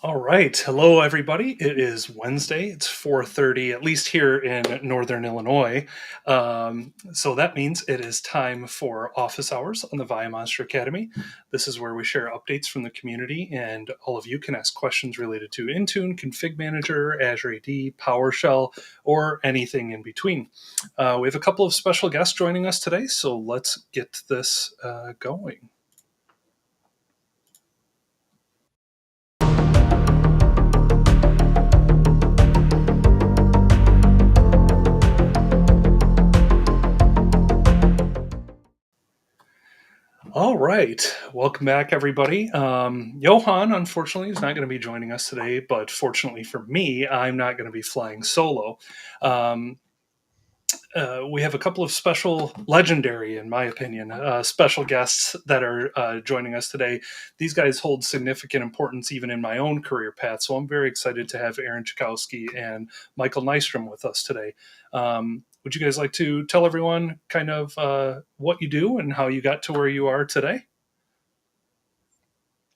All right. Hello, everybody. It is Wednesday. It's 4:30, at least here in Northern Illinois. So that means it is time for office hours on the ViaMonstra Academy. This is where we share updates from the community, and all of you can ask questions related to Intune, ConfigMgr, Azure AD, PowerShell, or anything in between. We have a couple of special guests joining us today, so let's get this going. All right. Welcome back, everybody. Johan, unfortunately, is not going to be joining us today, but fortunately for me, I'm not going to be flying solo. We have a couple of special, legendary, in my opinion, special guests that are joining us today. These guys hold significant importance even in my own career path, so I'm very excited to have Aaron Czechowski and Mikael Nystrom with us today. Would you guys like to tell everyone kind of what you do and how you got to where you are today?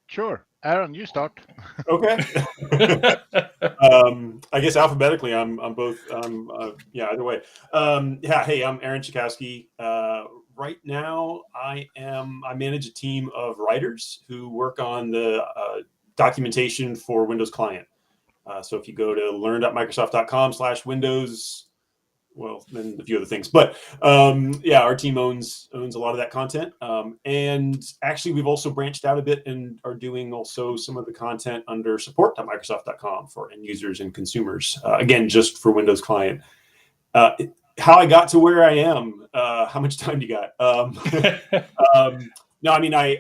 Sure. Aaron, you start. Okay. I guess alphabetically, I'm both. Either way. Hey, I'm Aaron Czechowski. Right now, I manage a team of writers who work on the documentation for Windows Client. So if you go to learn.microsoft.com/Windows, well, then a few other things, but our team owns a lot of that content. And actually, we've also branched out a bit and are doing also some of the content under support.microsoft.com for end users and consumers. Again, just for Windows Client. How I got to where I am? How much time do you got? No, I mean, I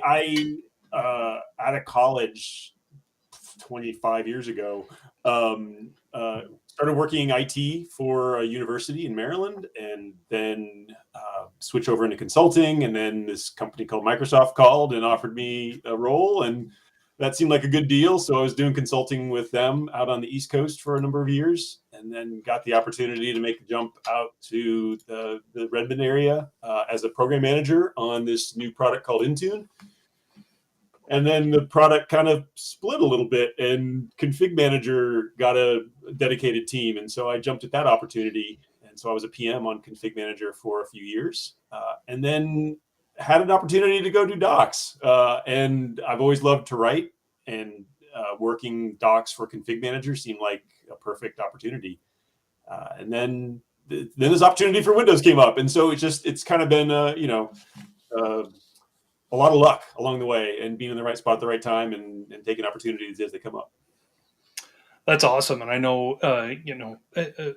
out of college 25 years ago. Started working IT for a university in Maryland, and then switch over into consulting. And then this company called Microsoft called and offered me a role, and that seemed like a good deal. So I was doing consulting with them out on the East Coast for a number of years, and then got the opportunity to make a jump out to the Redmond area as a program manager on this new product called Intune. And then the product kind of split a little bit, and ConfigMgr got a dedicated team. And so I jumped at that opportunity. And so I was a PM on ConfigMgr for a few years, and then had an opportunity to go do docs. And I've always loved to write, and working docs for ConfigMgr seemed like a perfect opportunity. And then this opportunity for Windows came up. And so it's kind of been, a lot of luck along the way, and being in the right spot at the right time, and taking opportunities as they come up. That's awesome. And I know,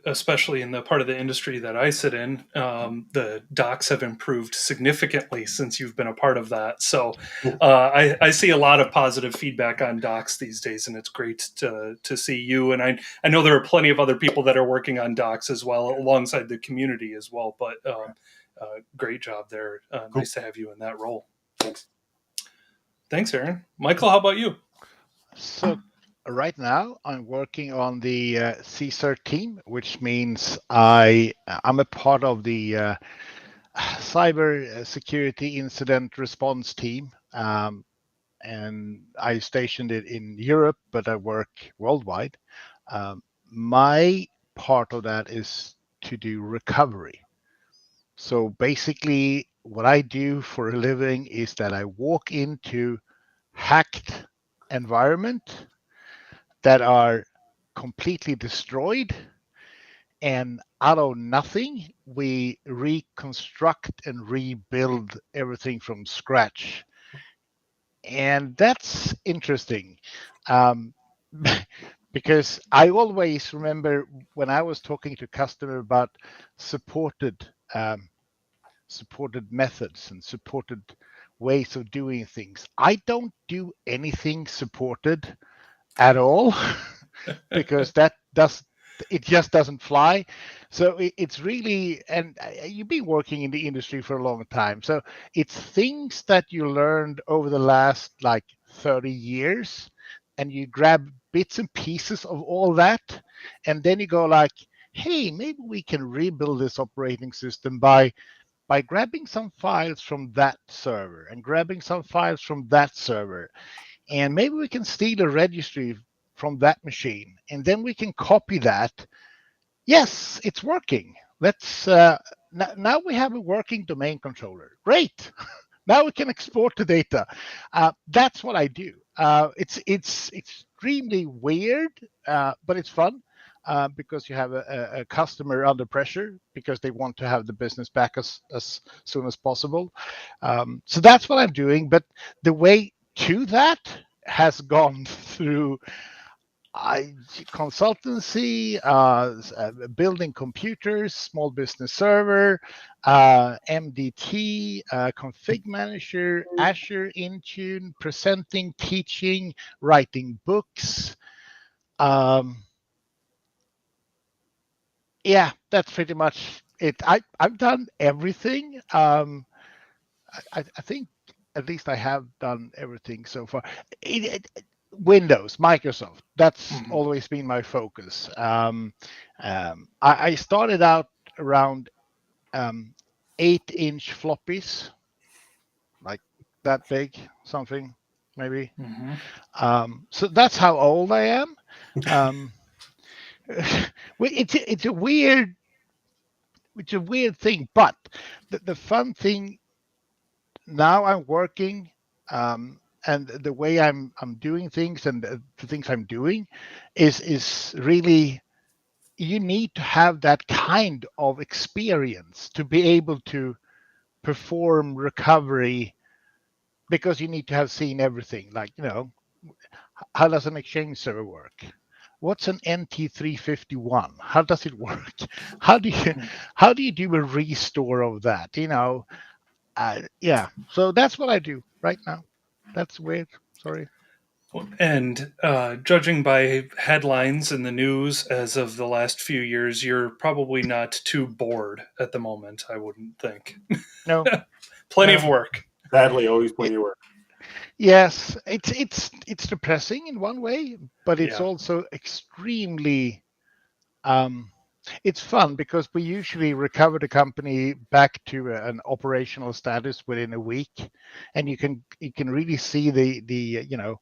especially in the part of the industry that I sit in, the docs have improved significantly since you've been a part of that. So I see a lot of positive feedback on docs these days, and it's great to see you. And I know there are plenty of other people that are working on docs as well, alongside the community as well. But great job there. Cool. Nice to have you in that role. Thanks, Aaron. Michael, how about you? So right now I'm working on the CSER team, which means I'm a part of the cyber security incident response team. And I stationed it in Europe, but I work worldwide. My part of that is to do recovery. So basically, what I do for a living is that I walk into hacked environment that are completely destroyed, and out of nothing, we reconstruct and rebuild everything from scratch. And that's interesting, because I always remember when I was talking to customer about supported methods and supported ways of doing things. I don't do anything supported at all because it just doesn't fly. So it's really, and you've been working in the industry for a long time. So it's things that you learned over the last 30 years, and you grab bits and pieces of all that, and then you go hey, maybe we can rebuild this operating system by grabbing some files from that server and grabbing some files from that server. And maybe we can steal a registry from that machine, and then we can copy that. Yes, it's working. Let's now we have a working domain controller. Great. Now we can export the data. That's what I do. It's extremely weird, but it's fun because you have a customer under pressure because they want to have the business back as soon as possible. So that's what I'm doing. But the way to that has gone through consultancy, building computers, small business server, MDT, ConfigMgr, Azure, Intune, presenting, teaching, writing books. Yeah, that's pretty much it. I've done everything. I think at least I have done everything so far. Windows, Microsoft, that's always been my focus. I started out around 8-inch floppies, like that big, something maybe. So that's how old I am. It's a weird thing, but the fun thing now I'm working. And the way I'm doing things and the things I'm doing is really, you need to have that kind of experience to be able to perform recovery, because you need to have seen everything. Like, how does an Exchange server work? What's an NT351? How does it work? How do you do a restore of that? Yeah. So that's what I do right now. That's weird. Sorry. And judging by headlines in the news as of the last few years, you're probably not too bored at the moment, I wouldn't think. No. Plenty of work. Sadly, always plenty of work. Yes, it's depressing in one way, but it's also extremely it's fun because we usually recover the company back to an operational status within a week, and you can really see the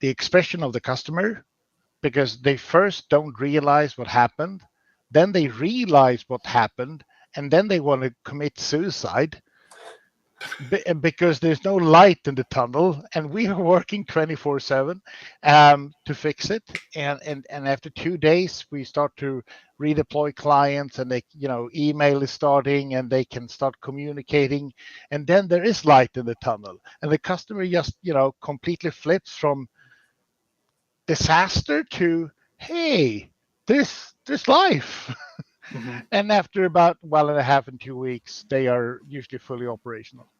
expression of the customer, because they first don't realize what happened, then they realize what happened, and then they want to commit suicide because there's no light in the tunnel, and we are working 24/7 to fix it. And after 2 days, we start to redeploy clients, and they, email is starting, and they can start communicating, and then there is light in the tunnel, and the customer just, completely flips from disaster to, hey, there's life. And after about 1.5 and 2 weeks, they are usually fully operational.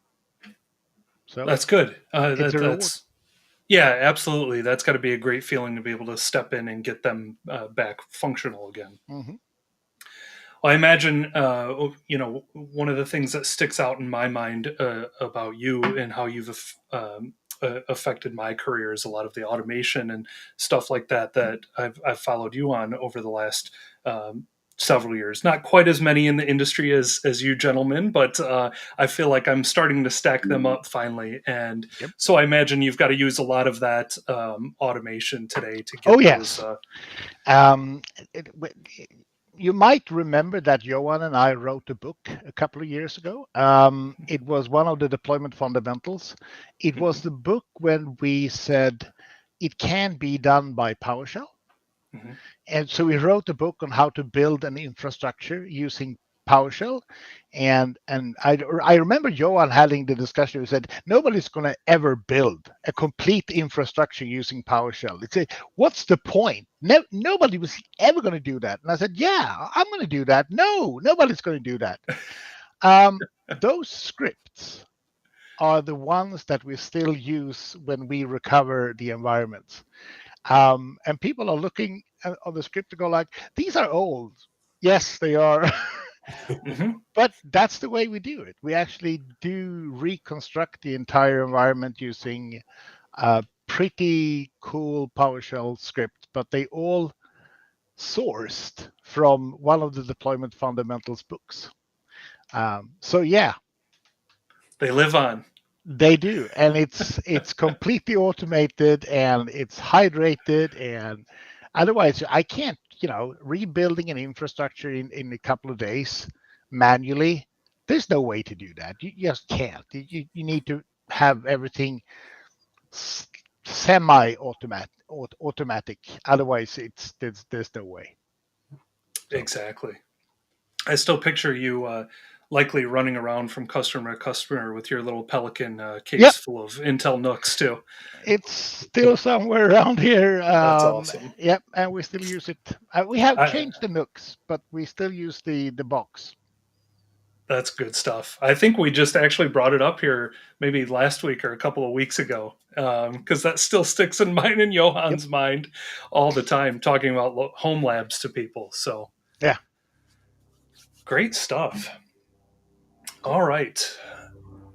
So that's good. that's yeah, absolutely. That's got to be a great feeling to be able to step in and get them back functional again. Well, I imagine, one of the things that sticks out in my mind about you and how you've affected my career is a lot of the automation and stuff like that I've followed you on over the last several years. Not quite as many in the industry as you gentlemen, but I feel like I'm starting to stack them up finally. And so I imagine you've got to use a lot of that automation today to get those. You might remember that Johan and I wrote a book a couple of years ago. It was one of the deployment fundamentals. It was the book when we said it can be done by PowerShell. And so we wrote a book on how to build an infrastructure using PowerShell. And I remember Johan having the discussion. He said, nobody's going to ever build a complete infrastructure using PowerShell. It's what's the point? Nobody was ever going to do that. And I said, yeah, I'm going to do that. No, nobody's going to do that. Those scripts are the ones that we still use when we recover the environments. And people are looking on the script to go like, these are old. Yes, they are. But that's the way we do it. We actually do reconstruct the entire environment using a pretty cool PowerShell script, but they all sourced from one of the deployment fundamentals books. So yeah. They live on. They do, and it's completely automated and it's hydrated, and otherwise I can't, rebuilding an infrastructure in a couple of days manually. There's no way to do that. You just can't. You need to have everything semi-automatic. Otherwise, there's no way. So. Exactly. I still picture you likely running around from customer to customer with your little Pelican case Yep. full of Intel NUCs too. It's still somewhere around here. That's awesome. Yep, and we still use it. We have changed the NUCs, but we still use the box. That's good stuff. I think we just actually brought it up here maybe last week or a couple of weeks ago, because that still sticks in mine and Johan's mind all the time, talking about home labs to people. So yeah, great stuff. All right.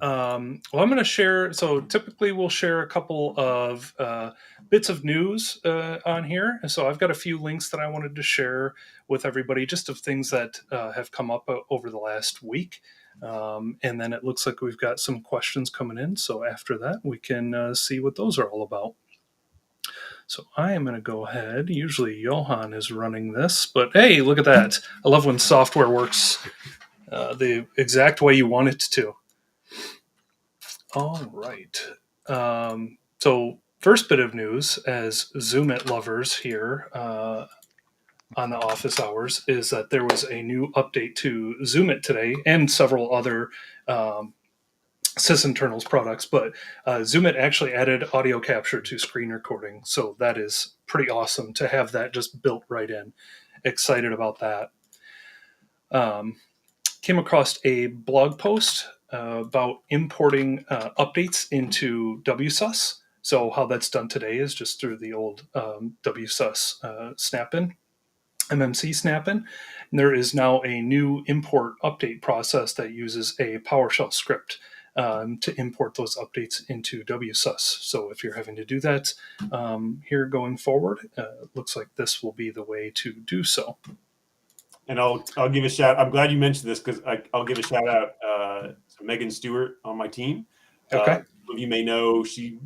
Well, I'm going to share. So typically we'll share a couple of bits of news on here. So I've got a few links that I wanted to share with everybody, just of things that have come up over the last week. And then it looks like we've got some questions coming in. So after that, we can see what those are all about. So I am going to go ahead. Usually Johan is running this, but hey, look at that. I love when software works the exact way you want it to. All right. So first bit of news, as ZoomIt lovers here on the office hours, is that there was a new update to ZoomIt today and several other sysinternals products, but ZoomIt actually added audio capture to screen recording. So that is pretty awesome to have that just built right in. Excited about that. Came across a blog post about importing updates into WSUS. So how that's done today is just through the old WSUS snap-in, MMC snap-in. And there is now a new import update process that uses a PowerShell script to import those updates into WSUS. So if you're having to do that here going forward, it looks like this will be the way to do so. And I'll give a shout. I'm glad you mentioned this because I'll give a shout out to Megan Stewart on my team. Okay. Some of you may know she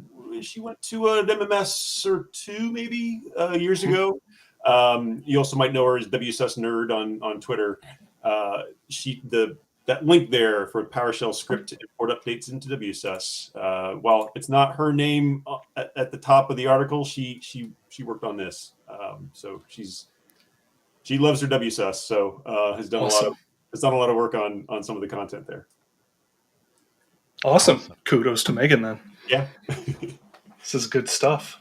went to an MMS or two maybe years ago. You also might know her as WSUS Nerd on Twitter. That link there for PowerShell script to import updates into WSUS. While it's not her name at the top of the article, she worked on this. So she loves her WSUS, so has done awesome. a lot of work on some of the content there. Awesome. Kudos to Megan then. Yeah. This is good stuff.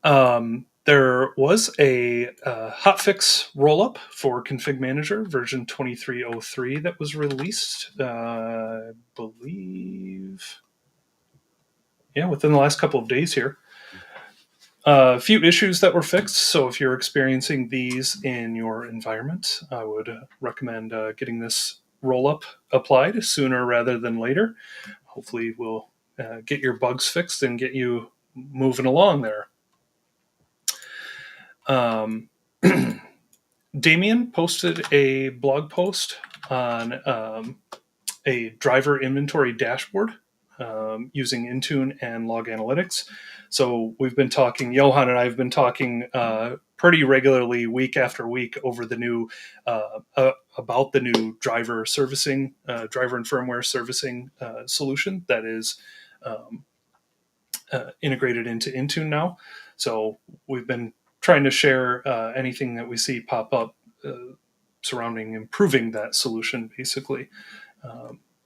There was a hotfix rollup for ConfigMgr version 2303 that was released, I believe, within the last couple of days here. A few issues that were fixed, so if you're experiencing these in your environment, I would recommend getting this rollup applied sooner rather than later. Hopefully we'll get your bugs fixed and get you moving along there. Damien posted a blog post on a driver inventory dashboard using Intune and Log Analytics. So we've been talking, Johan and I have been talking pretty regularly week after week over the new, about the new driver servicing, driver and firmware servicing solution that is integrated into Intune now. So we've been trying to share anything that we see pop up surrounding improving that solution, basically.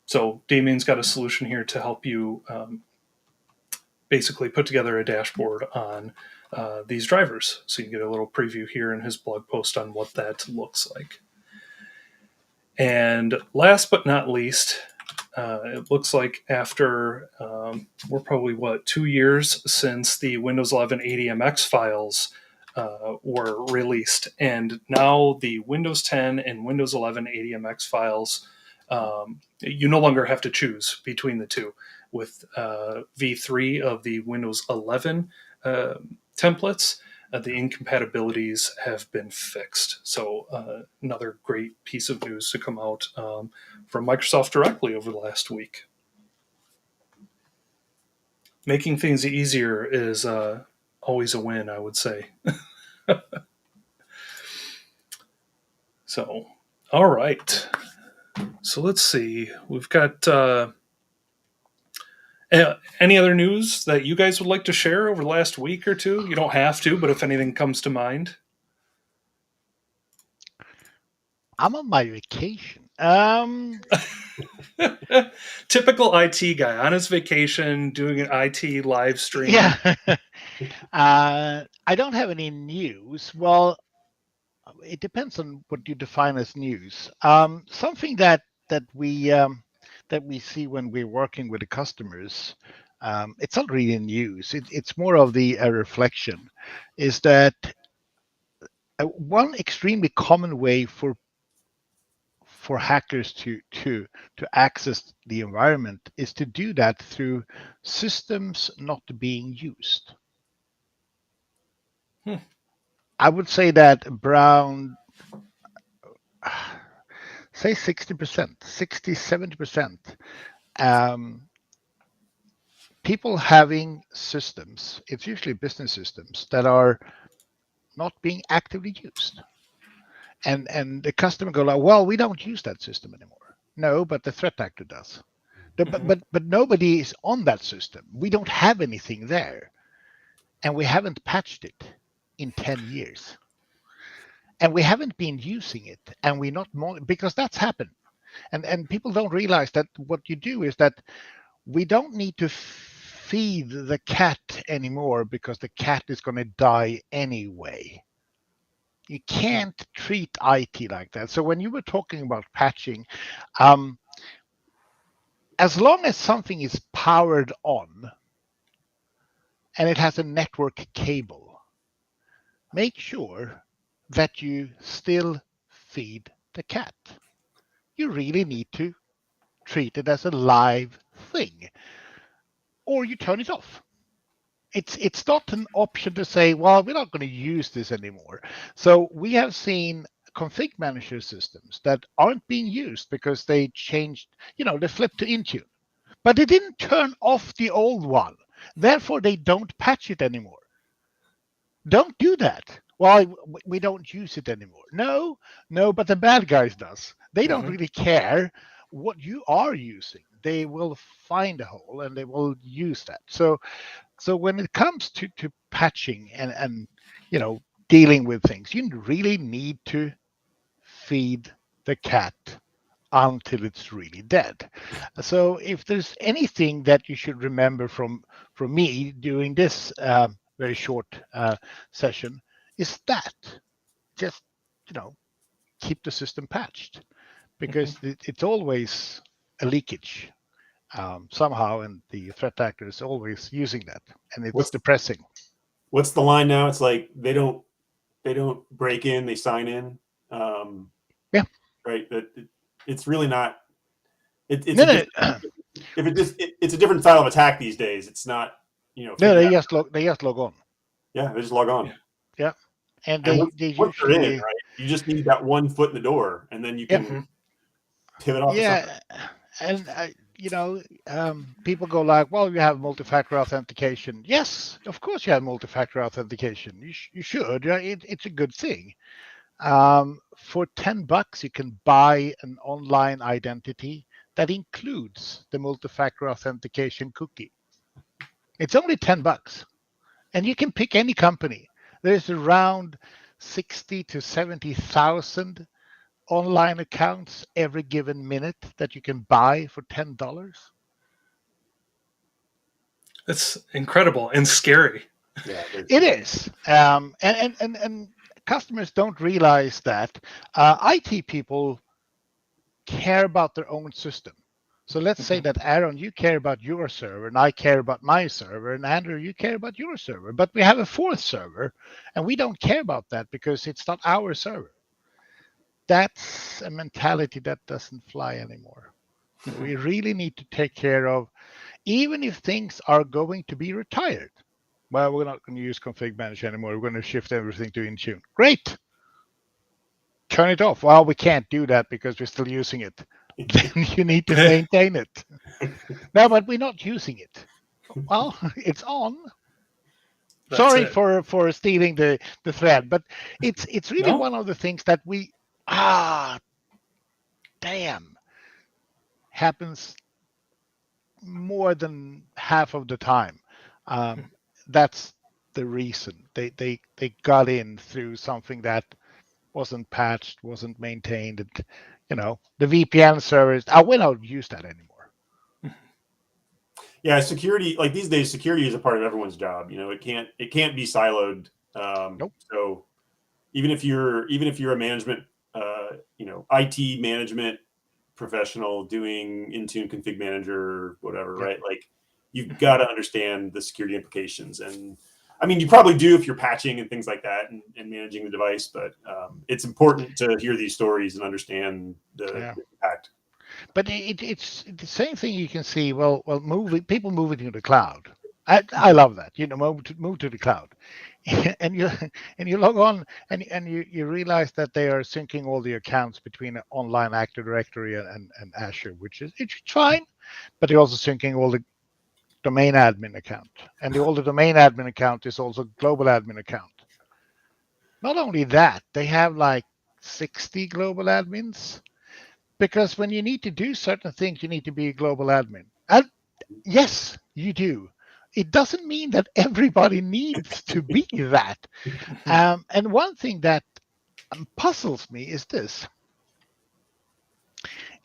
So Damien's got a solution here to help you basically put together a dashboard on these drivers. So you can get a little preview here in his blog post on what that looks like. And last but not least, it looks like after we're probably 2 years since the Windows 11 ADMX files were released, and now the Windows 10 and Windows 11 ADMX files, you no longer have to choose between the two. With V3 of the Windows 11 templates, the incompatibilities have been fixed. So another great piece of news to come out from Microsoft directly over the last week. Making things easier is always a win, I would say. So, all right. So let's see. We've got any other news that you guys would like to share over the last week or two? You don't have to, but if anything comes to mind. I'm on my vacation. Typical IT guy on his vacation doing an IT live stream. Yeah. I don't have any news. Well, it depends on what you define as news. Something that we see when we're working with the customers, it's not really news. It's more of a reflection. Is that one extremely common way for hackers to access the environment is to do that through systems not being used. I would say that around, say 60%, 60, 70%, people having systems, it's usually business systems, that are not being actively used. And the customer go like, well, we don't use that system anymore. No, but the threat actor does. But nobody is on that system. We don't have anything there. And we haven't patched it in 10 years. And we haven't been using it. And we're not because that's happened. And people don't realize that what you do is that we don't need to feed the cat anymore because the cat is going to die anyway. You can't treat IT like that. So when you were talking about patching, as long as something is powered on and it has a network cable, make sure that you still feed the cat. You really need to treat it as a live thing, or you turn it off. It's not an option to say, well, we're not going to use this anymore. So we have seen ConfigMgr systems that aren't being used because they changed, they flipped to Intune, but they didn't turn off the old one. Therefore, they don't patch it anymore. Don't do that. Well, we don't use it anymore. No, but the bad guys does. They don't really care what you are using. They will find a hole and they will use that. So when it comes to patching and dealing with things, you really need to feed the cat until it's really dead. So if there's anything that you should remember from me during this very short session, is that just keep the system patched, because it's always a leakage somehow, and the threat actor is always using that, and it's depressing. What's the line now? It's like they don't break in, they sign in. Yeah. Right. That it's really not. It's a different style of attack these days. It's not. No, they just log on. Yeah, they just log on. Yeah. And once usually they're in, right? You just need that one foot in the door, and then you can pivot off. Yeah, and people go like, "Well, you have multi-factor authentication." Yes, of course you have multi-factor authentication. You should. It's a good thing. For $10, you can buy an online identity that includes the multi-factor authentication cookie. It's only $10, and you can pick any company. There's around 60 to 70,000 online accounts every given minute that you can buy for $10. It's incredible and scary. Yeah, it is. And customers don't realize that IT people care about their own system. So let's say that, Aaron, you care about your server, and I care about my server, and Andrew, you care about your server. But we have a fourth server, and we don't care about that because it's not our server. That's a mentality that doesn't fly anymore. We really need to take care of, even if things are going to be retired. Well, we're not going to use ConfigMgr anymore. We're going to shift everything to Intune. Great. Turn it off. Well, we can't do that because we're still using it. Then you need to maintain it. No, but we're not using it. Well, it's on. That's Sorry it. for stealing the thread, but it's really No? one of the things that we damn happens more than half of the time. That's the reason they got in through something that wasn't patched, wasn't maintained. And, the VPN servers. We don't use that anymore. Yeah, security, like these days, security is a part of everyone's job. It can't be siloed. Nope. So even if you're a management, IT management professional doing Intune Config Manager, whatever, Yep. right? Like you've got to understand the security implications. And I mean, you probably do if you're patching and things like that and managing the device, but it's important to hear these stories and understand the impact. But it's the same thing you can see. Well, people moving to the cloud. I love that. Move to the cloud, and you log on and you realize that they are syncing all the accounts between online Active Directory and Azure, which is it's fine, but they're also syncing all the domain admin account, and all the domain admin account is also global admin account. Not only that, they have like 60 global admins. Because when you need to do certain things, you need to be a global admin. And yes, you do. It doesn't mean that everybody needs to be that. And one thing that puzzles me is this.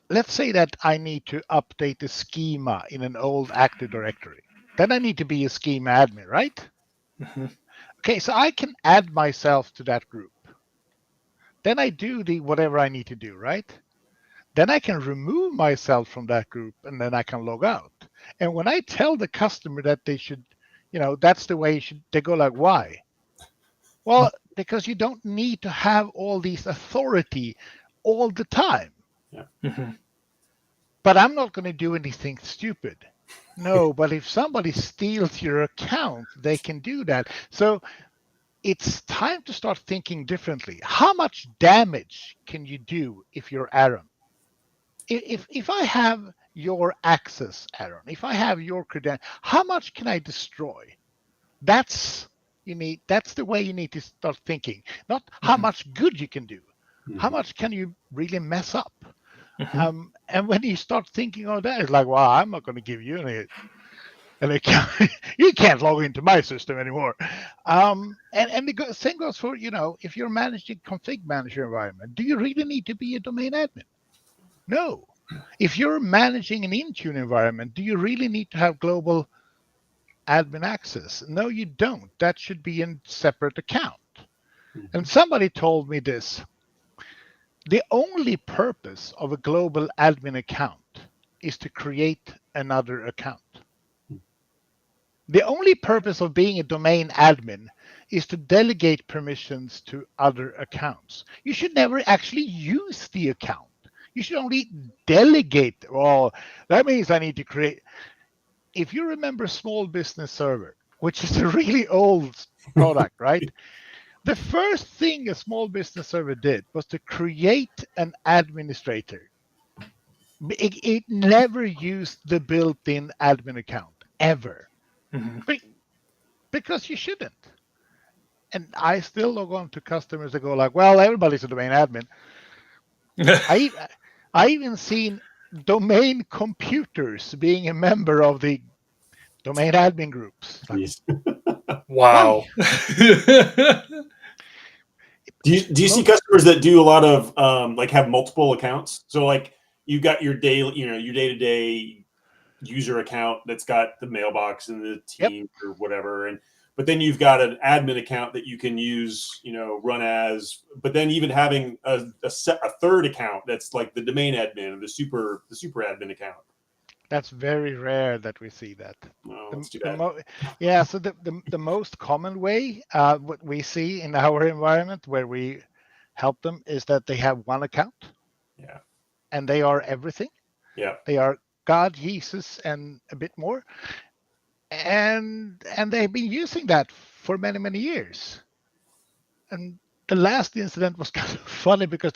Let's say that I need to update the schema in an old Active Directory. Then I need to be a schema admin, right? Okay, so I can add myself to that group. Then I do the whatever I need to do, right? Then I can remove myself from that group and then I can log out. And when I tell the customer that they should, that's the way they go like, why? Well, because you don't need to have all these authority all the time. Yeah. But I'm not going to do anything stupid. No, but if somebody steals your account, they can do that. So it's time to start thinking differently. How much damage can you do if you're Aaron? If I have your access, Aaron, if I have your credential, how much can I destroy? That's the way you need to start thinking. Not how much good you can do. How much can you really mess up? And when you start thinking of that, it's like, well, I'm not going to give you an account. You can't log into my system anymore. And the same goes for, if you're managing config manager environment, do you really need to be a domain admin? No. If you're managing an Intune environment, do you really need to have global admin access? No, you don't. That should be in separate account. And somebody told me this. The only purpose of a global admin account is to create another account. The only purpose of being a domain admin is to delegate permissions to other accounts. You should never actually use the account. You should only delegate. Well, that means I need to create. If you remember Small Business Server, which is a really old product, right? The first thing a Small Business Server did was to create an administrator. It never used the built-in admin account, ever. Because you shouldn't. And I still log on to customers that go like, well, everybody's a domain admin. I even seen domain computers being a member of the domain admin groups. Like, wow. Do you see customers that do a lot of have multiple accounts? So like you got your daily, your day-to-day user account that's got the mailbox and the team or whatever, but then you've got an admin account that you can use, run as, but then even having a third account that's like the domain admin or the super admin account. That's very rare that we see that. Oh, that's too bad. So the most common way what we see in our environment where we help them is that they have one account. Yeah. And they are everything. Yeah. They are God, Jesus, and a bit more. And they've been using that for many, many years. And the last incident was kind of funny because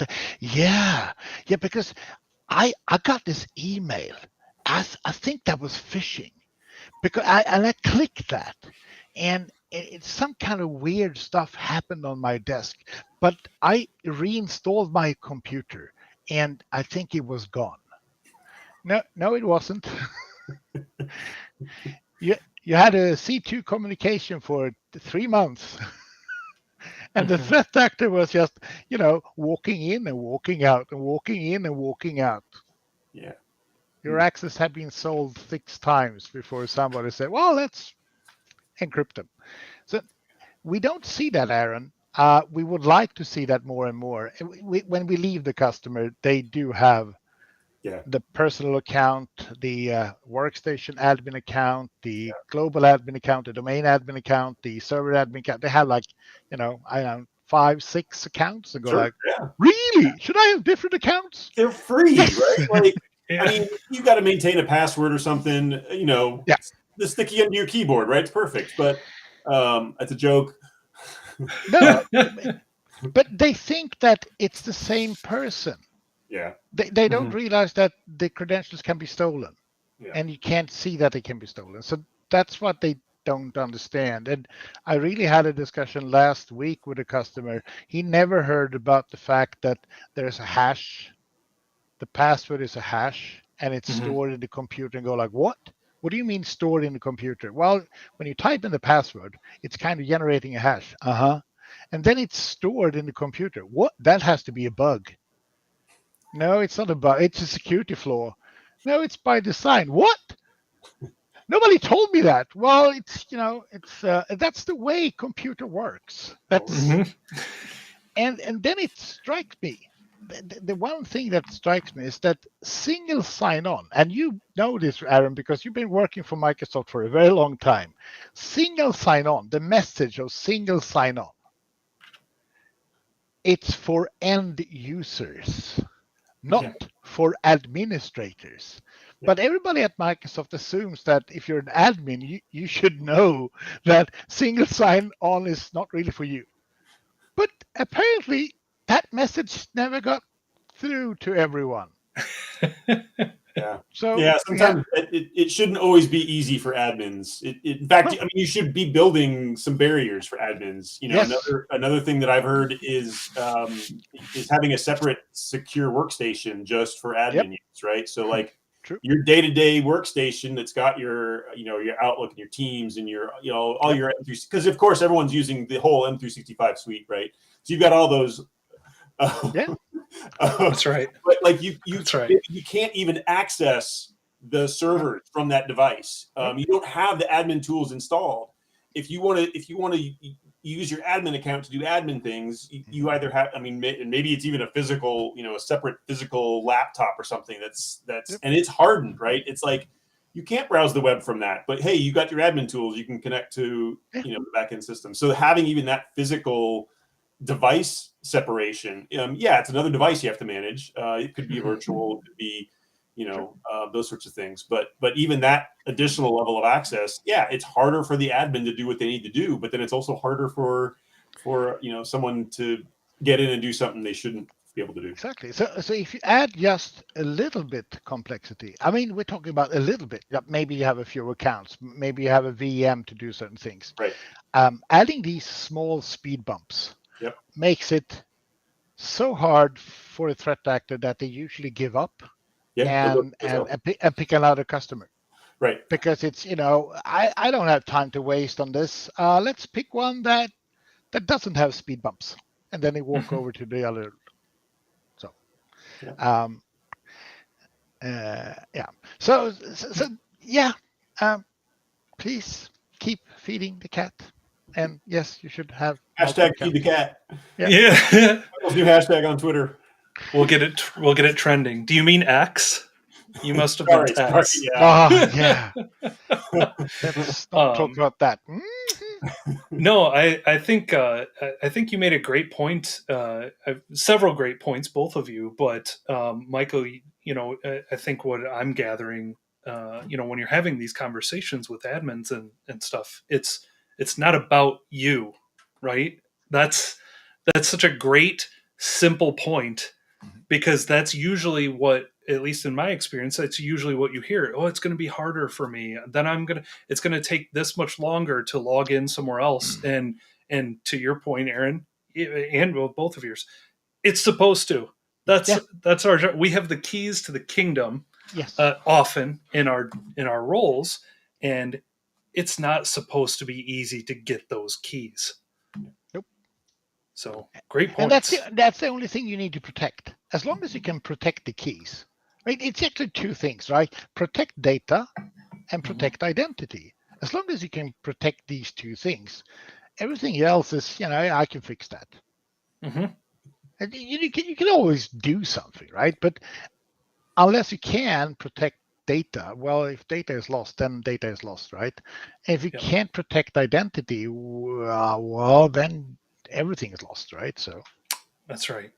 because I got this email. I think that was phishing. because I clicked that, and it's some kind of weird stuff happened on my desk. But I reinstalled my computer, and I think it was gone. No, it wasn't. You had a C2 communication for 3 months. And the threat actor was just, walking in and walking out and walking in and walking out. Yeah. Your access had been sold 6 times before somebody said, well, let's encrypt them. So we don't see that, Aaron. We would like to see that more and more. When we leave the customer, they do have the personal account, the workstation admin account, the global admin account, the domain admin account, the server admin account. They have 5, 6 accounts and go really? Should I have different accounts? They're free, right? Like, I mean, you got to maintain a password or something, the sticky under your keyboard, right? It's perfect. But that's a joke. No, but they think that it's the same person. Yeah. They don't realize that the credentials can be stolen, and you can't see that they can be stolen. So that's what they don't understand. And I really had a discussion last week with a customer. He never heard about the fact that there's a hash. The password is a hash, and it's stored in the computer, and go like, what? What do you mean stored in the computer? Well, when you type in the password, it's kind of generating a hash. And then it's stored in the computer. What? That has to be a bug. No, it's not a bug. It's a security flaw. No, it's by design. What? Nobody told me that. Well, it's that's the way computer works. That's and then it strikes me. The one thing that strikes me is that single sign-on, and you know this, Aaron, because you've been working for Microsoft for a very long time. Single sign-on, the message of single sign-on, it's for end users, not for administrators. But everybody at Microsoft assumes that if you're an admin, you should know that single sign-on is not really for you. But apparently, that message never got through to everyone. Sometimes it shouldn't always be easy for admins. In fact, I mean, you should be building some barriers for admins. Another thing that I've heard is having a separate secure workstation just for admin use, right? So like your day-to-day workstation that's got your Outlook and your Teams and your all your M3, because of course everyone's using the whole M365 suite, right? So you've got all those. That's right. But like you can't even access the servers from that device. You don't have the admin tools installed. If you want to use your admin account to do admin things, you either have. I mean, maybe it's even a physical, a separate physical laptop or something that's and it's hardened, right? It's like you can't browse the web from that. But hey, you got your admin tools. You can connect to the backend system. So having even that physical device separation, it's another device you have to manage. It could be virtual, it could be those sorts of things, but even that additional level of access, it's harder for the admin to do what they need to do, but then it's also harder for someone to get in and do something they shouldn't be able to do. Exactly. So if you add just a little bit complexity, I mean, we're talking about a little bit. Maybe you have a few accounts, maybe you have a VM to do certain things. Right. Adding these small speed bumps makes it so hard for a threat actor that they usually give up and pick another customer. Right. Because it's, I don't have time to waste on this. Let's pick one that doesn't have speed bumps. And then they walk over to the other. So, please keep feeding the cat. And yes, you should have hashtag feed the cat. Yeah. New hashtag on Twitter. We'll get it trending. Do you mean X? You must have been X. Let's not talk about that. No, I think you made a great point. Several great points, both of you. But Michael, I think what I'm gathering, when you're having these conversations with admins and stuff, it's not about you, right? That's such a great, simple point, because that's usually what at least in my experience, that's usually what you hear. Oh, it's going to be harder for me. Then it's going to take this much longer to log in somewhere else. And to your point, Aaron, and both of yours, it's supposed to. That's our job. We have the keys to the kingdom. Yes. Often in our roles, and it's not supposed to be easy to get those keys. Nope. So great points. And that's the only thing you need to protect. As long as you can protect the keys, right? It's actually two things, right? Protect data and protect identity. As long as you can protect these two things, everything else is, I can fix that. Mm-hmm. And you can always do something, right? But unless you can protect data, well, if data is lost, then data is lost, right? And if you can't protect identity, well, then everything is lost, right? So that's right.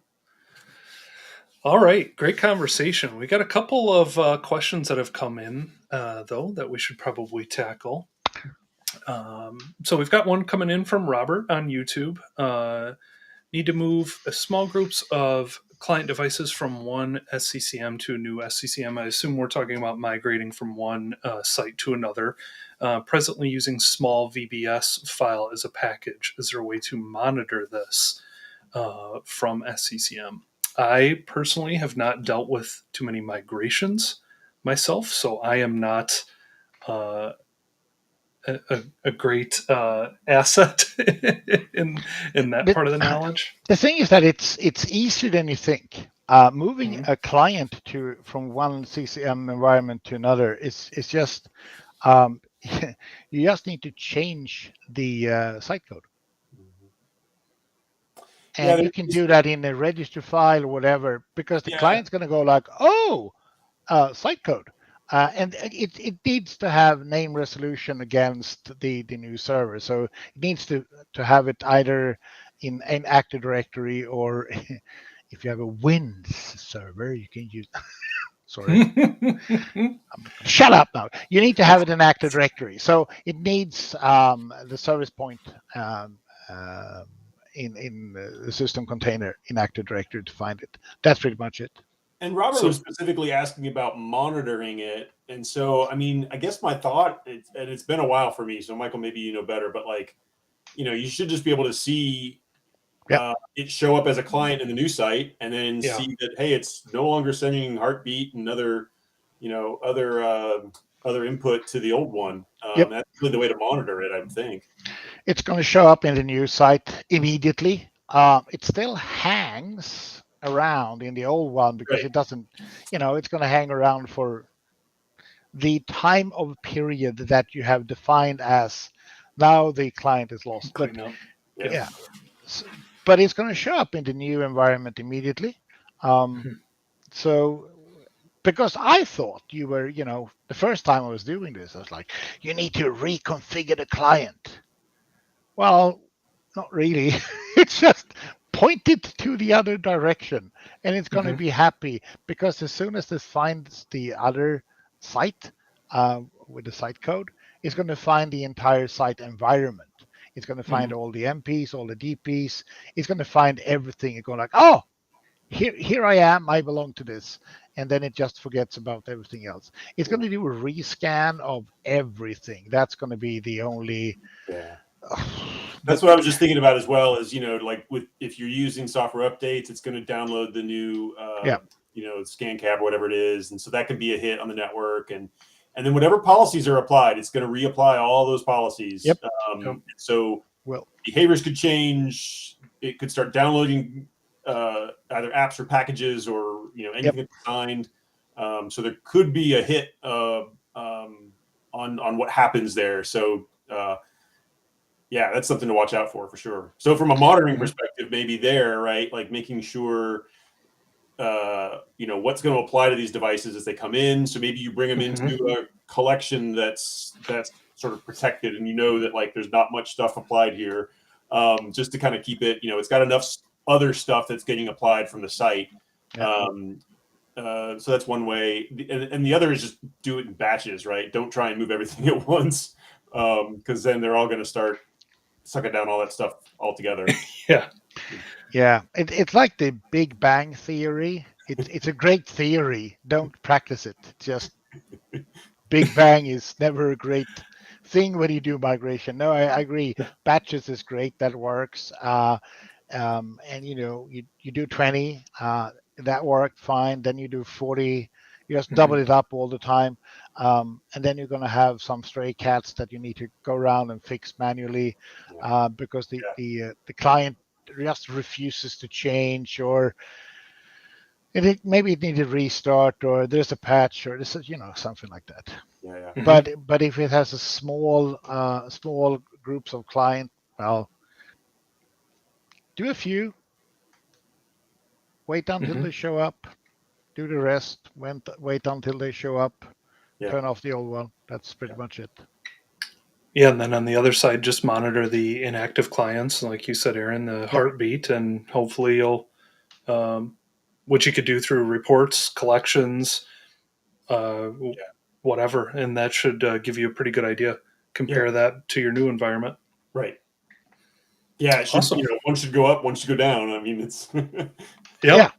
All right, great conversation. We got a couple of questions that have come in, though, that we should probably tackle. So we've got one coming in from Robert on YouTube. Need to move small groups of client devices from one SCCM to a new SCCM. I assume we're talking about migrating from one site to another. Presently using small VBS file as a package. Is there a way to monitor this from SCCM? I personally have not dealt with too many migrations myself, so I am not a great asset in that part of the knowledge. The thing is that it's easier than you think. Moving a client from one CCM environment to another is just you just need to change the site code, and you can do that in a register file or whatever, because the client's going to go like, oh, site code. And it needs to have name resolution against the new server. So it needs to have it either in an Active Directory, or if you have a Windows server, you can use. Sorry, shut up now. You need to have it in Active Directory. So it needs the service point in the system container in Active Directory to find it. That's pretty much it. And Robert was specifically asking about monitoring it. And so, I mean, I guess my thought, and it's been a while for me, so Michael, maybe you know better, but you should just be able to see it show up as a client in the new site, and then see that, hey, it's no longer sending heartbeat and other input to the old one. That's really the way to monitor it, I would think. It's going to show up in the new site immediately. It still hangs around in the old one because it doesn't, it's going to hang around for the time of period that you have defined as now the client is lost. But but it's going to show up in the new environment immediately. So because I thought you were, the first time I was doing this, I was like, you need to reconfigure the client. Well, not really. It's just pointed to the other direction, and it's going to be happy, because as soon as it finds the other site with the site code, it's going to find the entire site environment. It's going to find all the MPs, all the DPs. It's going to find everything. It's going like, oh, here I am. I belong to this. And then it just forgets about everything else. It's going to do a rescan of everything. That's going to be the only... That's what I was just thinking about as well, is, if you're using software updates, it's going to download the new, scan cab or whatever it is. And so that could be a hit on the network. And then whatever policies are applied, it's going to reapply all those policies. So behaviors could change. It could start downloading either apps or packages or, anything that's signed. So there could be a hit on what happens there. So, that's something to watch out for sure. So from a monitoring perspective, maybe there, right? Like making sure, what's going to apply to these devices as they come in. So maybe you bring them into a collection that's sort of protected, and that there's not much stuff applied here, just to kind of keep it, it's got enough other stuff that's getting applied from the site. So that's one way. And the other is just do it in batches, right? Don't try and move everything at once, because then they're all going to start sucking down all that stuff all together. It's like the Big Bang Theory. It's a great theory. Don't practice it. Just Big Bang is never a great thing when you do migration. No, I agree. Batches is great. That works. And you do 20, that worked fine. Then you do 40. You just double it up all the time. And then you're going to have some stray cats that you need to go around and fix manually because the client just refuses to change, or maybe it needed restart, or there's a patch, or this is something like that. But if it has a small groups of client, well, do a few, wait until they show up, do the rest, wait until they show up, turn off the old one. That's pretty much it. Yeah, and then on the other side, just monitor the inactive clients, like you said, Aaron, the heartbeat, and hopefully you'll, what you could do through reports, collections, whatever, and that should give you a pretty good idea. Compare that to your new environment. Right. Yeah, it should, awesome. One should go up, one should go down. I mean, it's... Yeah.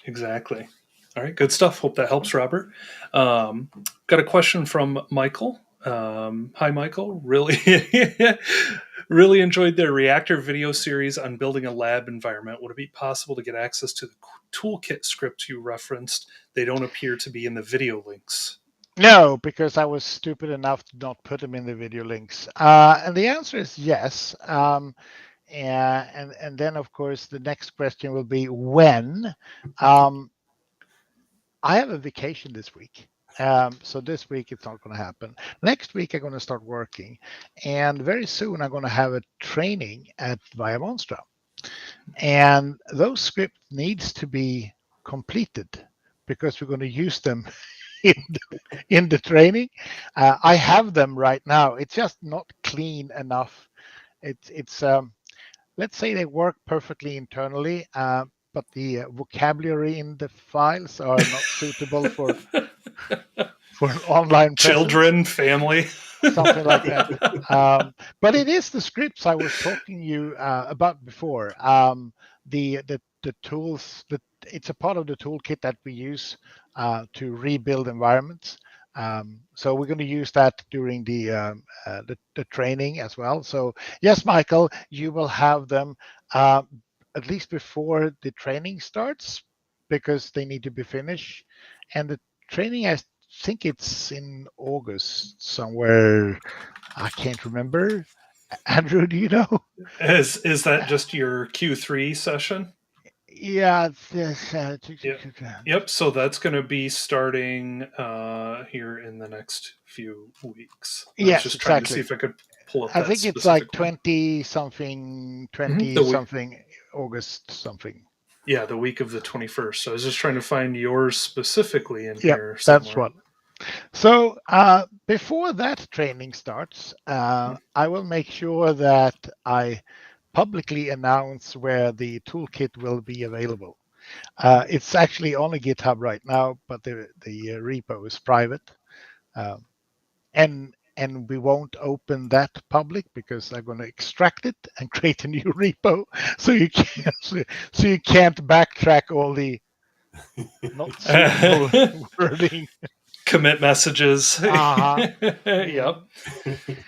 Exactly. All right, good stuff. Hope that helps, Robert. Got a question from Michael. Hi, Michael. Really enjoyed their reactor video series on building a lab environment. Would it be possible to get access to the Toolkit script you referenced? They don't appear to be in the video links. No, because I was stupid enough to not put them in the video links. And the answer is yes. And then, of course, the next question will be when. I have a vacation this week. So this week it's not going to happen. Next week I'm going to start working, and very soon I'm going to have a training at ViaMonstra, and those scripts needs to be completed because we're going to use them in the training. I have them right now. It's just not clean enough. It's let's say they work perfectly internally, but the vocabulary in the files are not suitable for an online children, family, something like that. But it is the scripts I was talking to you about before. The tools that it's a part of the toolkit that we use to rebuild environments. So we're going to use that during the training as well. So yes, Michael, you will have them at least before the training starts, because they need to be finished. And the training, I think it's in August somewhere. I can't remember. Andrew, do you know? Is that just your Q3 session? Yeah. Yep. So that's going to be starting here in the next few weeks. Yes, just trying to see if I could pull up. I think it's like 20 something August something. Yeah, the week of the 21st. So I was just trying to find yours specifically in here somewhere. That's what. So before that training starts, I will make sure that I publicly announce where the toolkit will be available. It's actually on a GitHub right now, but the repo is private. And we won't open that public because I'm going to extract it and create a new repo, so you can't backtrack all the not suitable wording. Commit messages. Yep.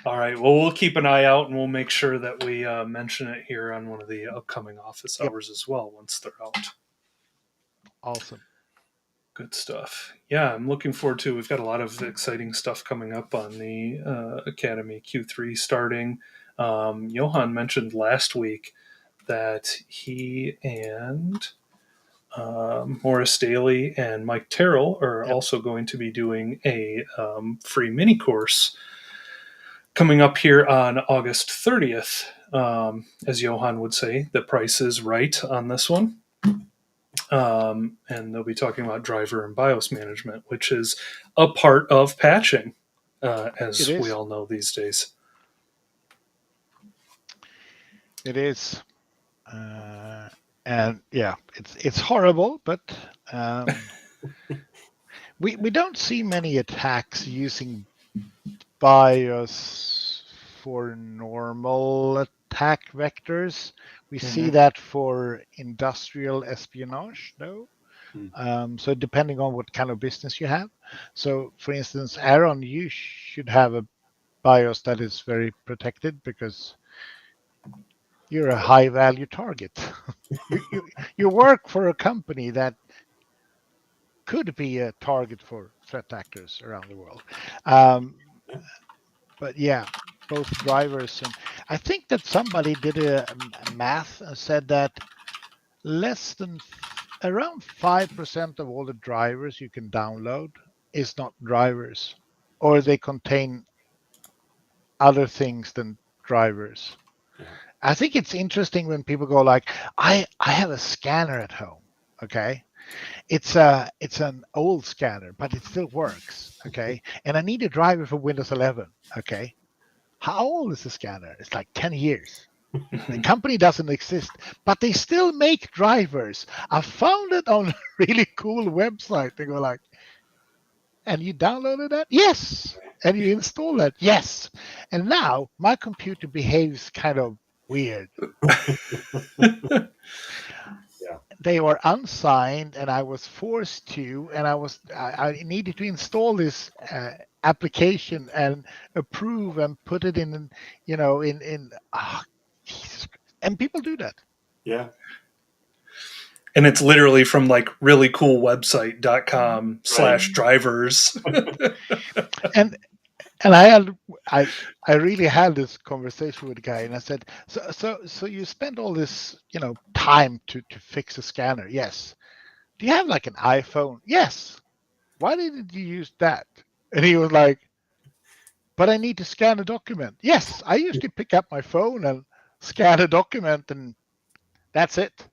All right. Well, we'll keep an eye out, and we'll make sure that we mention it here on one of the upcoming office hours as well once they're out. Awesome. Good stuff. Yeah, I'm looking forward to. We've got a lot of exciting stuff coming up on the Academy Q3 starting. Johan mentioned last week that he and Morris Daly and Mike Terrell are also going to be doing a free mini course coming up here on August 30th. As Johan would say, the price is right on this one. And they'll be talking about driver and BIOS management, which is a part of patching, as we all know these days. It is. And yeah, it's horrible, but we don't see many attacks using BIOS for normal attack vectors. We see that for industrial espionage, though. So depending on what kind of business you have. So for instance, Aaron, you should have a BIOS that is very protected because you're a high value target. you work for a company that could be a target for threat actors around the world. But yeah, both drivers. And I think that somebody did a math and said that around 5% of all the drivers you can download is not drivers, or they contain other things than drivers. Yeah. I think it's interesting when people go like, I have a scanner at home. Okay. It's an old scanner, but it still works. Okay. And I need a driver for Windows 11. Okay. How old is the scanner? It's like 10 years. The company doesn't exist, but they still make drivers. I found it on a really cool website. They go like, and you downloaded that? Yes. And you install that? Yes. And now my computer behaves kind of weird. They were unsigned, and I was forced to, and I needed to install this application and approve and put it in, Jesus. And people do that. Yeah. And it's literally from like reallycoolwebsite.com/drivers. And I really had this conversation with the guy, and I said, so you spent all this, time to fix a scanner? Yes. Do you have like an iPhone? Yes. Why didn't you use that? And he was like, but I need to scan a document. Yes, I usually pick up my phone and scan a document, and that's it.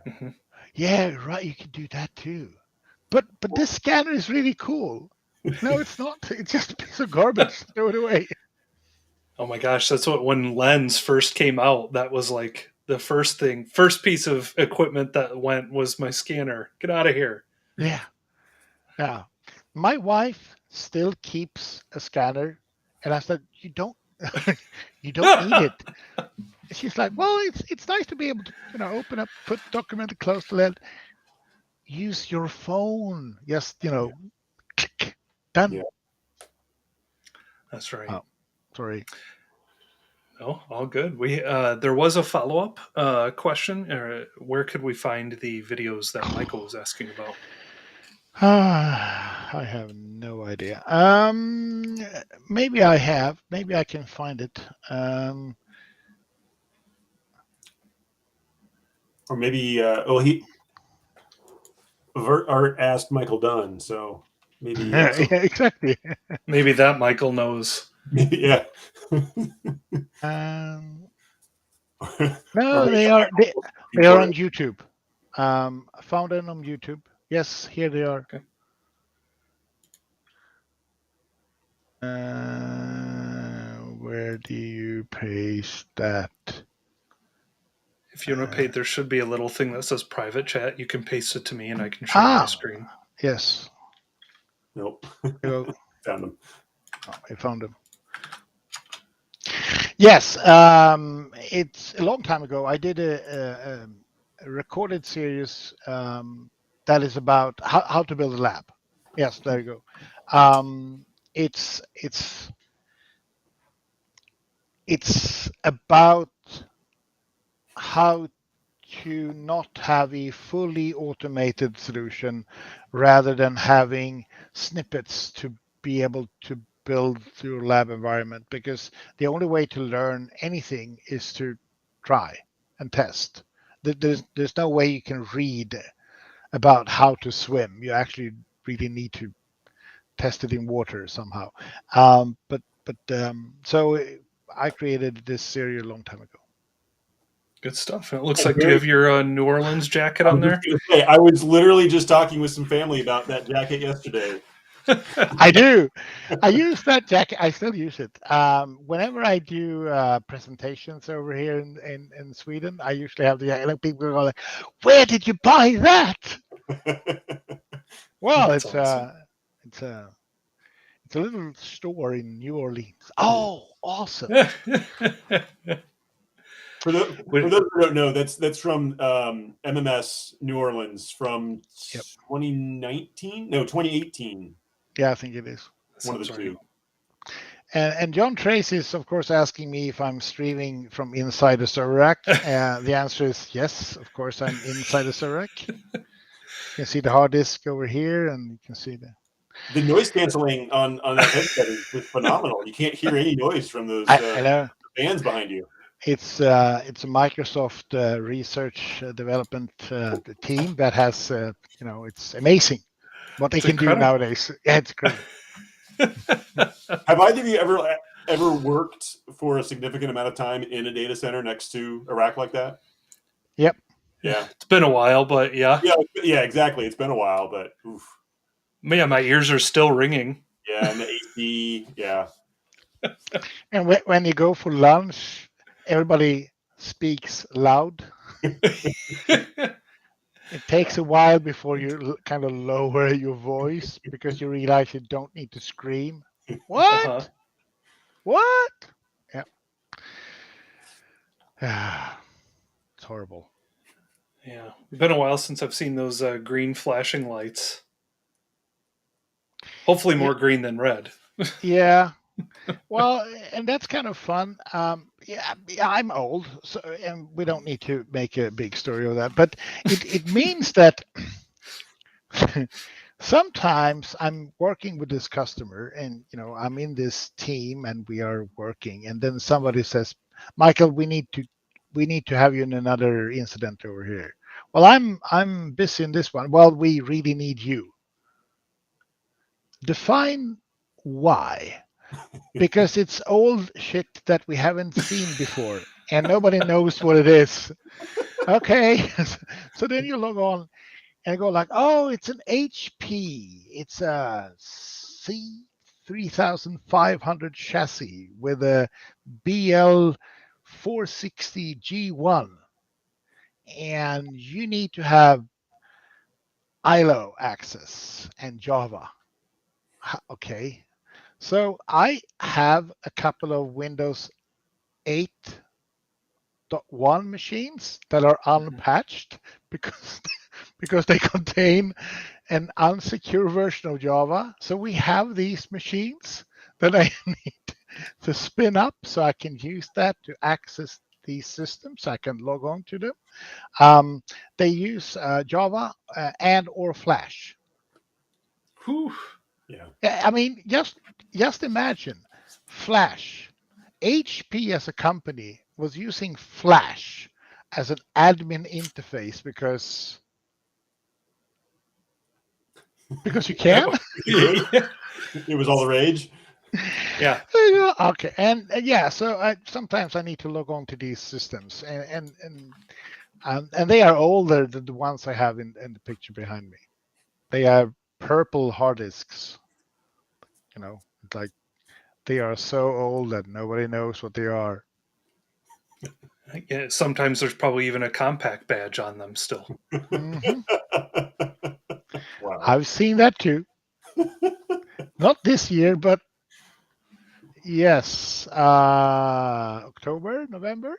Mm-hmm. Yeah, right. You can do that too. But this scanner is really cool. No, it's not. It's just a piece of garbage. Throw it away. Oh my gosh, that's what when Lens first came out, that was like the first piece of equipment that went was my scanner. Get out of here. Yeah. Yeah. My wife still keeps a scanner, and I said, you don't need it. She's like, well, it's nice to be able to, open up, put document, close the lid. Use your phone. Just, click, done. Yeah. That's right. Oh, sorry. No, all good. We there was a follow-up question. Where could we find the videos that Michael was asking about? I have no idea. Maybe I have. Maybe I can find it. Or maybe Art asked Michael Dunn, so maybe yeah, exactly. Maybe that Michael knows. yeah. No, they are on YouTube. I found them on YouTube. Yes, here they are. Okay. Where do you paste that? If you want to pay, there should be a little thing that says private chat. You can paste it to me and I can share my screen. Yes. Nope. Found them. Oh, I found them. Yes. It's a long time ago. I did a recorded series that is about how to build a lab. Yes, there you go. It's about how to not have a fully automated solution rather than having snippets to be able to build your lab environment, because the only way to learn anything is to try and test. There's no way you can read about how to swim. You actually really need to test it in water somehow. So I created this series a long time ago. Good stuff. And it looks like, do you have your New Orleans jacket on there? I was literally just talking with some family about that jacket yesterday. I do. I use that jacket. I still use it. Whenever I do presentations over here in Sweden, I usually have the jacket. Like, people go like, "Where did you buy that?" Well, it's a little store in New Orleans. Oh, awesome. For those who don't know, that's from MMS New Orleans from 2019? No, 2018. Yeah, I think it is. One of the two. And John Tracy is, of course, asking me if I'm streaming from inside the server rack. The answer is yes, of course, I'm inside the server rack. You can see the hard disk over here, and you can see the noise canceling on that headset is phenomenal. You can't hear any noise from those bands behind you. It's a Microsoft research development team that has it's amazing what they can do nowadays. Yeah, it's great. Have either of you ever worked for a significant amount of time in a data center next to a rack like that? Yep. Yeah. It's been a while, but yeah. Yeah, exactly. It's been a while, but oof. Yeah, my ears are still ringing. Yeah, and the AC, yeah. And when you go for lunch, everybody speaks loud. It takes a while before you kind of lower your voice because you realize you don't need to scream. What? Uh-huh. What? Yeah. It's horrible. Yeah. It's been a while since I've seen those green flashing lights. Hopefully more green than red. Yeah. Well, and that's kind of fun. I'm old, so and we don't need to make a big story of that. But it means that sometimes I'm working with this customer, and I'm in this team, and we are working, and then somebody says, "Michael, we need to have you in another incident over here." Well, I'm busy in this one. Well, we really need you. Define why. Because it's old shit that we haven't seen before and nobody knows what it is. Okay. So then you log on and go like, oh, it's an HP. It's a C3500 chassis with a BL460G1. And you need to have ILO access and Java. Okay. So I have a couple of Windows 8.1 machines that are unpatched because they contain an unsecure version of Java. So we have these machines that I need to spin up so I can use that to access these systems. I can log on to them. They use Java and or Flash. Whew. Yeah. I mean, just imagine Flash. HP as a company was using Flash as an admin interface because you can. It was all the rage. Yeah. Okay. And so sometimes I need to log on to these systems, and they are older than the ones I have in the picture behind me. They are purple hard disks. It's like they are so old that nobody knows what they are. Yeah, sometimes there's probably even a compact badge on them still. Mm-hmm. Wow. I've seen that too. Not this year, but yes, October, November,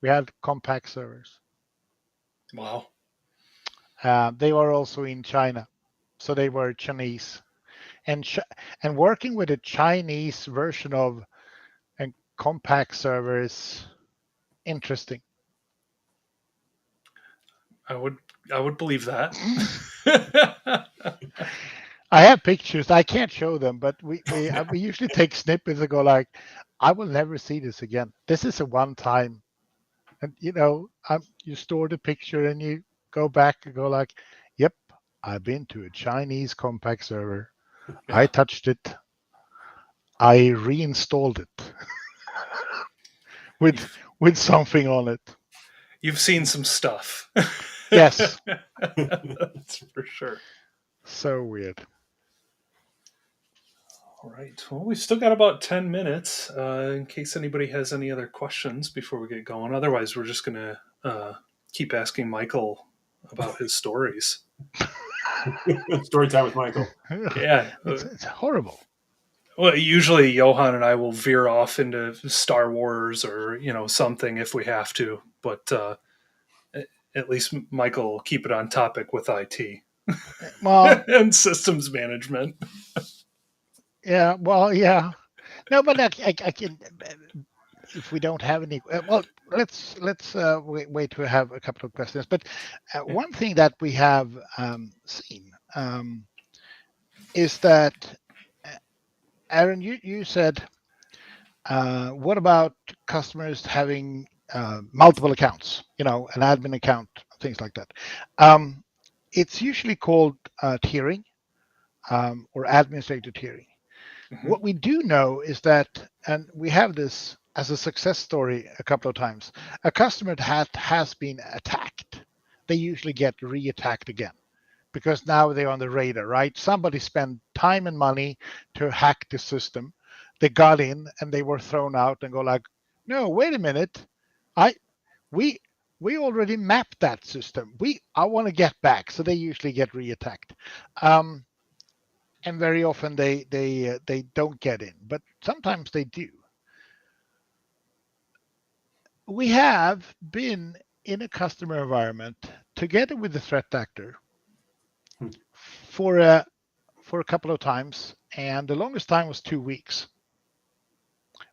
we had compact servers. Wow. They were also in China, so they were Chinese, and working with a Chinese version of a compact server is interesting. I would believe that. I have pictures. I can't show them, but we usually take snippets and go like, I will never see this again. This is a one time. And you store the picture and you go back and go like, yep, I've been to a Chinese compact server. Yeah. I touched it. I reinstalled it with something on it. You've seen some stuff. Yes. That's for sure. So weird. All right. Well, we've still got about 10 minutes in case anybody has any other questions before we get going. Otherwise, we're just going to keep asking Michael about his stories. Story time with Michael. Yeah. It's horrible. Well, usually Johan and I will veer off into Star Wars or something if we have to, but at least Michael will keep it on topic with IT Well, and systems management. yeah, well, yeah. No, but I can. If we don't have any, well, let's wait to have a couple of questions. But one thing that we have seen is that, Aaron, you said, what about customers having multiple accounts? An admin account, things like that. It's usually called tiering or administrator tiering. Mm-hmm. What we do know is that, and we have this as a success story a couple of times, a customer that has been attacked, they usually get re-attacked again because now they're on the radar, right? Somebody spent time and money to hack the system. They got in and they were thrown out and go like, no, wait a minute. We already mapped that system. I want to get back. So they usually get re-attacked. And very often they don't get in, but sometimes they do. We have been in a customer environment together with the threat actor for a couple of times, and the longest time was 2 weeks.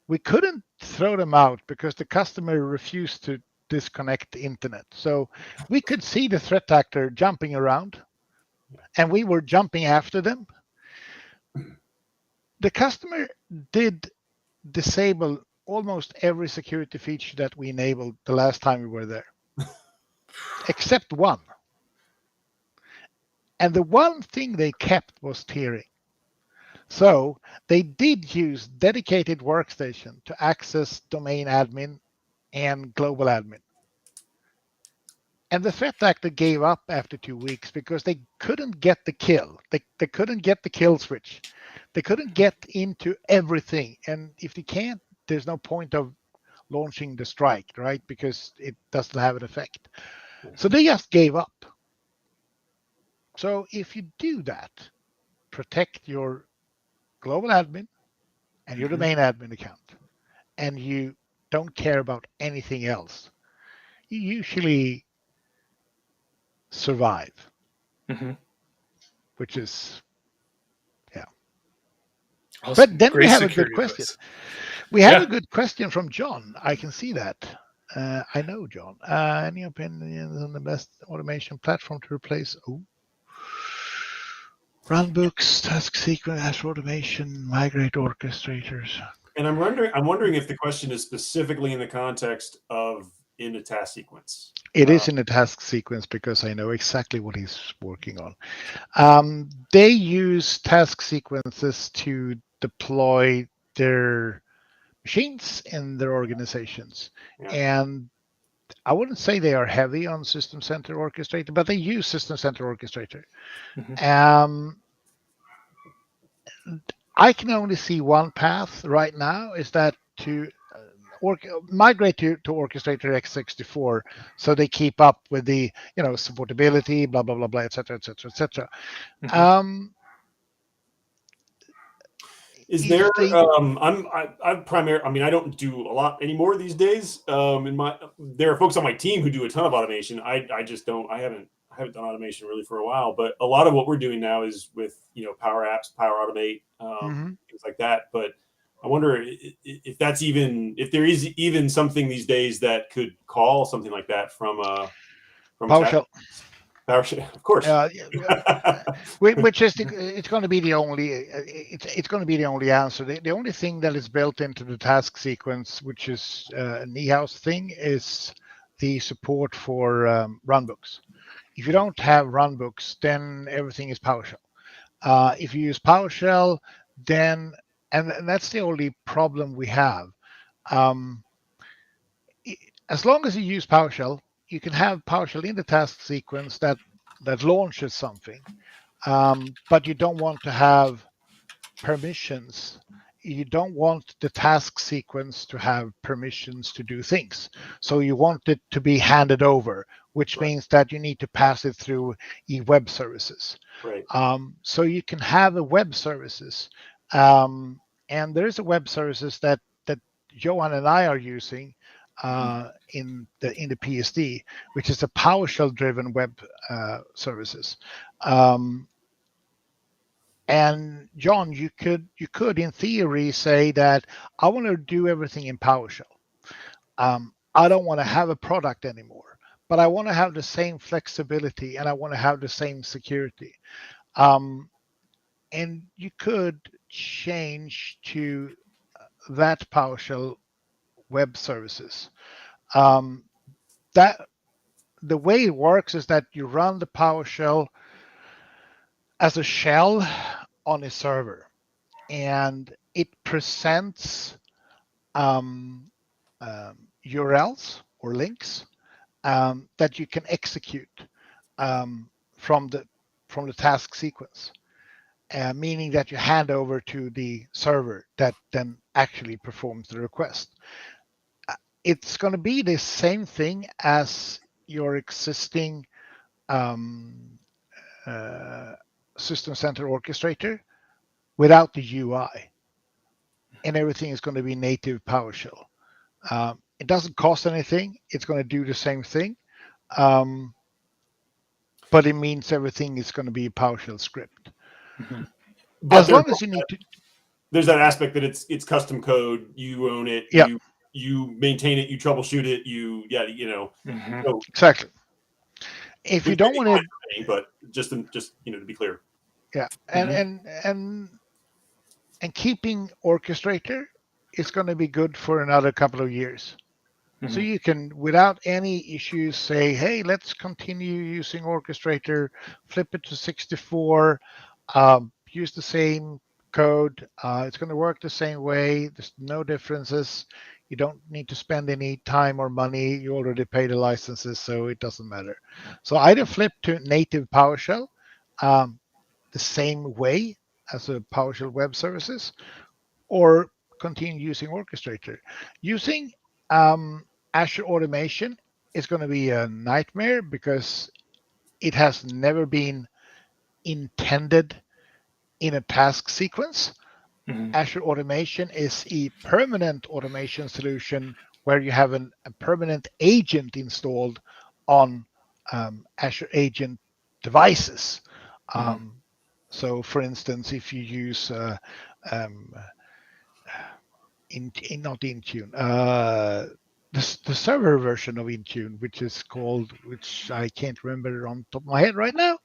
We couldn't throw them out because the customer refused to disconnect the internet. So we could see the threat actor jumping around, and we were jumping after them. The customer did disable almost every security feature that we enabled the last time we were there, except one. And the one thing they kept was tiering. So they did use dedicated workstation to access domain admin and global admin. And the threat actor gave up after 2 weeks because they couldn't get the kill. They couldn't get the kill switch. They couldn't get into everything. And if you can't, there's no point of launching the strike, right? Because it doesn't have an effect. So they just gave up. So if you do that, protect your global admin and your domain admin account, and you don't care about anything else, you usually survive, which is, yeah. Awesome. But then Great we have a good question. Quiz. We have a good question from John. I can see that. I know John. Any opinions on the best automation platform to replace? Runbooks, task sequence, Azure automation, migrate orchestrators. And I'm wondering if the question is specifically in the context of in a task sequence. It is in a task sequence because I know exactly what he's working on. They use task sequences to deploy their machines in their organizations. And I wouldn't say they are heavy on System Center Orchestrator, but they use System Center Orchestrator. I can only see one path right now, is that to migrate to Orchestrator x64 so they keep up with the supportability, blah blah blah blah, etc. etc. etc. Is there? I'm primary. I mean, I don't do a lot anymore these days. There are folks on my team who do a ton of automation. I just don't. I haven't done automation really for a while. But a lot of what we're doing now is with Power Apps, Power Automate, things like that. But I wonder if there is even something these days that could call something like that from PowerShell. PowerShell, of course. Which is it's going to be the only it's going to be the only answer. The only thing that is built into the task sequence, which is a Niehaus thing, is the support for runbooks. If you don't have runbooks, then everything is PowerShell. If you use PowerShell, then and that's the only problem we have. As long as you use PowerShell, you can have PowerShell in the task sequence that launches something, but you don't want to have permissions. You don't want the task sequence to have permissions to do things. So you want it to be handed over, which means that you need to pass it through web services. Right. So you can have a web services And there is a web services that Johan and I are using in the PSD, which is a PowerShell driven web services. And John, you could in theory say that I want to do everything in PowerShell. I don't want to have a product anymore, but I want to have the same flexibility and I want to have the same security. And you could change to that PowerShell web services. That the way it works is that you run the PowerShell as a shell on a server, and it presents URLs or links that you can execute from the task sequence, meaning that you hand over to the server that then actually performs the request. It's going to be the same thing as your existing System Center Orchestrator without the UI, and everything is going to be native PowerShell. It doesn't cost anything. It's going to do the same thing, but it means everything is going to be a PowerShell script. Mm-hmm. As long as you need to. There's that aspect that it's custom code. You own it. Yeah. You maintain it. You troubleshoot it. Mm-hmm. So, exactly. If you don't want to, but just to be clear. Yeah, and keeping Orchestrator is going to be good for another couple of years. So you can, without any issues, say, hey, let's continue using Orchestrator, flip it to 64, use the same code. It's going to work the same way. There's no differences. You don't need to spend any time or money. You already pay the licenses, so it doesn't matter. So either flip to native PowerShell the same way as a PowerShell web services, or continue using Orchestrator. Using Azure Automation is going to be a nightmare because it has never been intended in a task sequence. Azure Automation is a permanent automation solution where you have a permanent agent installed on Azure agent devices. So, for instance, if you use not Intune, the server version of Intune, which I can't remember on top of my head right now.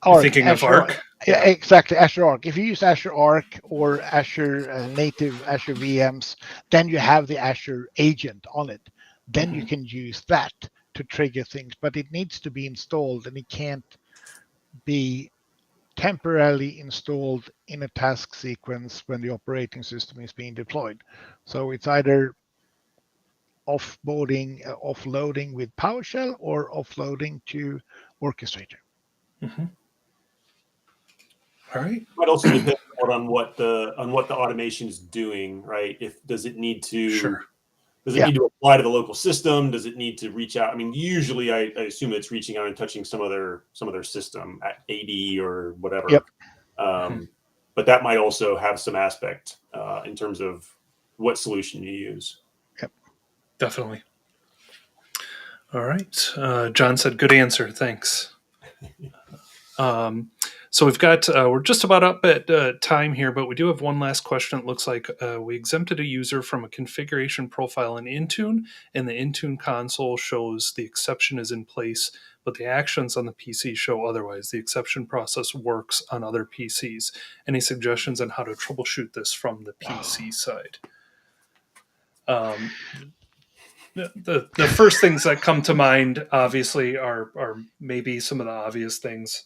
You're thinking of Arc? Yeah, exactly, Azure Arc. If you use Azure Arc or Azure native Azure VMs, then you have the Azure agent on it. Then you can use that to trigger things, but it needs to be installed, and it can't be temporarily installed in a task sequence when the operating system is being deployed. So it's either offloading with PowerShell or offloading to Orchestrator. All right. It might also depend on what the automation is doing, right? Does it need to need to apply to the local system? Does it need to reach out? I mean, usually I assume it's reaching out and touching some other system at AD or whatever. Yep. But that might also have some aspect in terms of what solution you use. Yep. Definitely. All right. John said, good answer. Thanks. So we've got, we're just about up at time here, but we do have one last question. It looks like we exempted a user from a configuration profile in Intune, and the Intune console shows the exception is in place, but the actions on the PC show otherwise. The exception process works on other PCs. Any suggestions on how to troubleshoot this from the PC side? The first things that come to mind, obviously, are maybe some of the obvious things.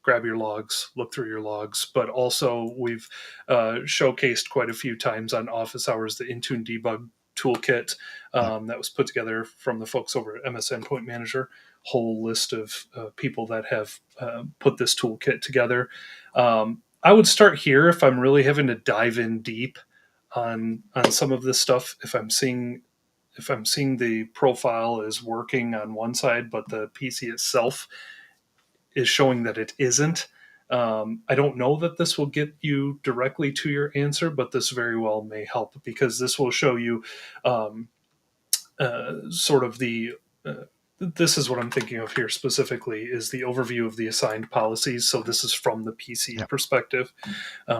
Grab your logs, look through your logs, but also we've showcased quite a few times on office hours the Intune Debug Toolkit that was put together from the folks over at MS Endpoint Manager. Whole list of people that have put this toolkit together. I would start here if I'm really having to dive in deep on some of this stuff. If I'm seeing the profile is working on one side, but the PC itself is showing that it isn't, I don't know that this will get you directly to your answer, but this very well may help, because this will show you sort of the this is what I'm thinking of here specifically, is the overview of the assigned policies. So this is from the PC perspective,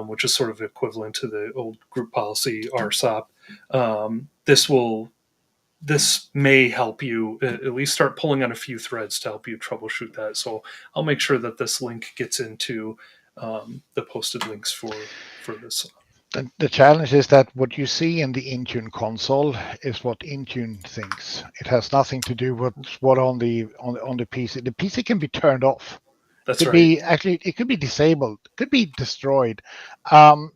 which is sort of equivalent to the old group policy RSOP. This may help you at least start pulling on a few threads to help you troubleshoot that. So I'll make sure that this link gets into the posted links for this. The challenge is that what you see in the Intune console is what Intune thinks. It has nothing to do with what on the PC. The PC can be turned off. That's could right. be actually, it could be disabled, could be destroyed.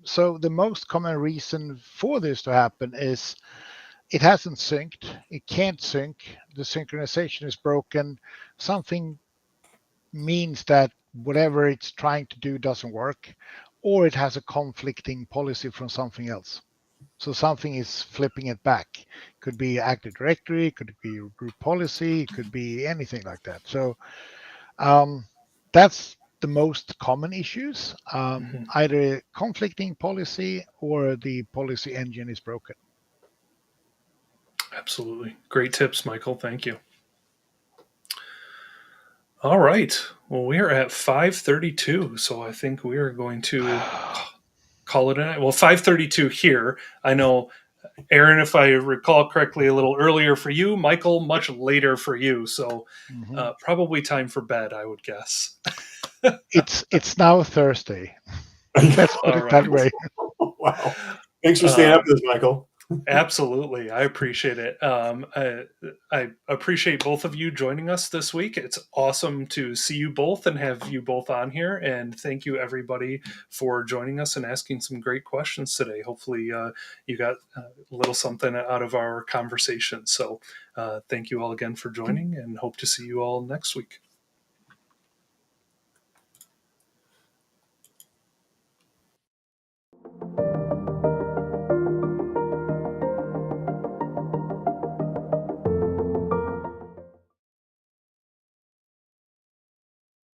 So the most common reason for this to happen is it hasn't synced. It can't sync. The synchronization is broken. Something means that whatever it's trying to do doesn't work, or it has a conflicting policy from something else. So something is flipping it back. Could be Active Directory, could be group policy, could be anything like that. So that's the most common issues. Either conflicting policy or the policy engine is broken. Absolutely. Great tips, Michael. Thank you. All right. Well, we are at 5:32, so I think we are going to call it a night. Well, 5:32 here. I know, Aaron, if I recall correctly, a little earlier for you. Michael, much later for you. So probably time for bed, I would guess. It's now Thursday. Let's put it that way. Wow. Thanks for staying up with us, Michael. Absolutely. I appreciate it. I appreciate both of you joining us this week. It's awesome to see you both and have you both on here. And thank you, everybody, for joining us and asking some great questions today. Hopefully you got a little something out of our conversation. So thank you all again for joining, and hope to see you all next week.